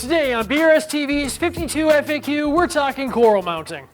Today on BRStv's 52 FAQ, we're talking coral mounting.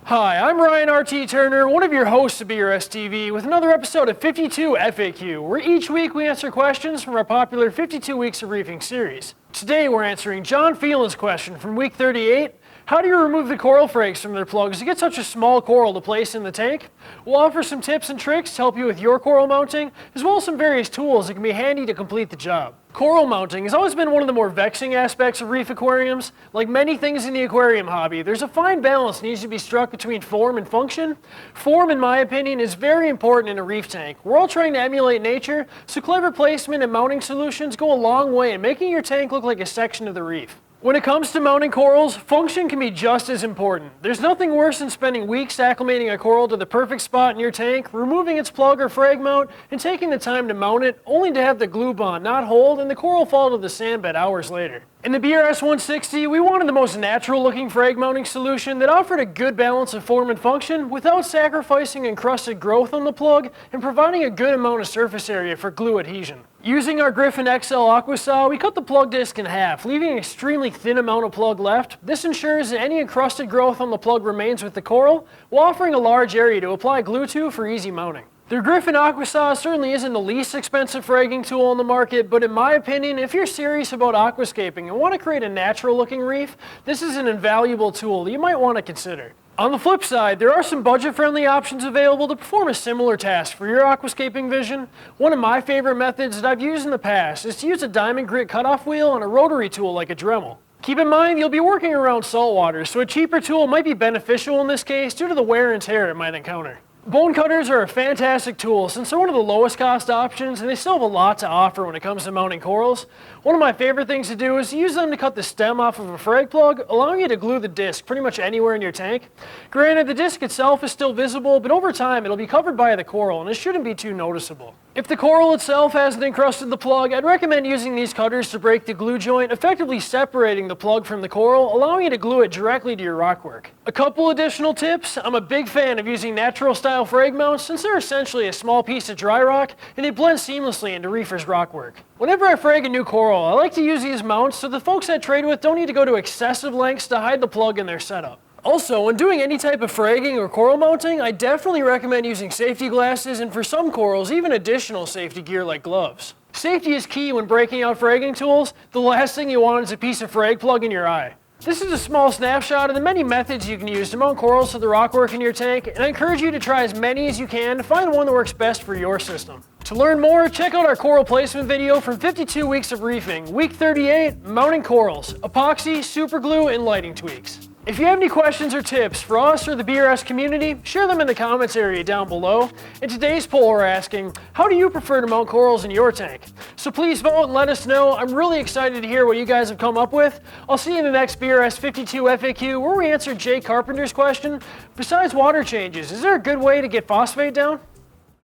Hi, I'm Ryan RT Turner, one of your hosts of BRStv, with another episode of 52 FAQ, where each week we answer questions from our popular 52 Weeks of Reefing series. Today we're answering John Phelan's question from week 38. How do you remove the coral frags from their plugs to get such a small coral to place in the tank? We'll offer some tips and tricks to help you with your coral mounting, as well as some various tools that can be handy to complete the job. Coral mounting has always been one of the more vexing aspects of reef aquariums. Like many things in the aquarium hobby, there's a fine balance that needs to be struck between form and function. Form, in my opinion, is very important in a reef tank. We're all trying to emulate nature, so clever placement and mounting solutions go a long way in making your tank look like a section of the reef. When it comes to mounting corals, function can be just as important. There's nothing worse than spending weeks acclimating a coral to the perfect spot in your tank, removing its plug or frag mount, and taking the time to mount it, only to have the glue bond not hold and the coral fall to the sandbed hours later. In the BRS 160, we wanted the most natural looking frag mounting solution that offered a good balance of form and function without sacrificing encrusted growth on the plug and providing a good amount of surface area for glue adhesion. Using our Griffin XL Aqua Saw, we cut the plug disc in half, leaving an extremely thin amount of plug left. This ensures that any encrusted growth on the plug remains with the coral, while offering a large area to apply glue to for easy mounting. The Griffin Aqua Saw certainly isn't the least expensive fragging tool on the market, but in my opinion, if you're serious about aquascaping and want to create a natural looking reef, this is an invaluable tool that you might want to consider. On the flip side, there are some budget-friendly options available to perform a similar task for your aquascaping vision. One of my favorite methods that I've used in the past is to use a diamond grit cutoff wheel on a rotary tool like a Dremel. Keep in mind, you'll be working around saltwater, so a cheaper tool might be beneficial in this case due to the wear and tear it might encounter. Bone cutters are a fantastic tool since they're one of the lowest cost options and they still have a lot to offer when it comes to mounting corals. One of my favorite things to do is to use them to cut the stem off of a frag plug, allowing you to glue the disc pretty much anywhere in your tank. Granted, the disc itself is still visible, but over time it'll be covered by the coral and it shouldn't be too noticeable. If the coral itself hasn't encrusted the plug, I'd recommend using these cutters to break the glue joint, effectively separating the plug from the coral, allowing you to glue it directly to your rockwork. A couple additional tips: I'm a big fan of using natural style frag mounts since they're essentially a small piece of dry rock and they blend seamlessly into reefers' rockwork. Whenever I frag a new coral, I like to use these mounts so the folks I trade with don't need to go to excessive lengths to hide the plug in their setup. Also, when doing any type of fragging or coral mounting, I definitely recommend using safety glasses and for some corals, even additional safety gear like gloves. Safety is key when breaking out fragging tools. The last thing you want is a piece of frag plug in your eye. This is a small snapshot of the many methods you can use to mount corals to the rockwork in your tank, and I encourage you to try as many as you can to find one that works best for your system. To learn more, check out our coral placement video from 52 Weeks of Reefing, Week 38, Mounting Corals, Epoxy, Superglue, and Lighting Tweaks. If you have any questions or tips for us or the BRS community, share them in the comments area down below. In today's poll, we're asking, how do you prefer to mount corals in your tank? So please vote and let us know. I'm really excited to hear what you guys have come up with. I'll see you in the next BRS 52 FAQ, where we answer Jay Carpenter's question. Besides water changes, is there a good way to get phosphate down?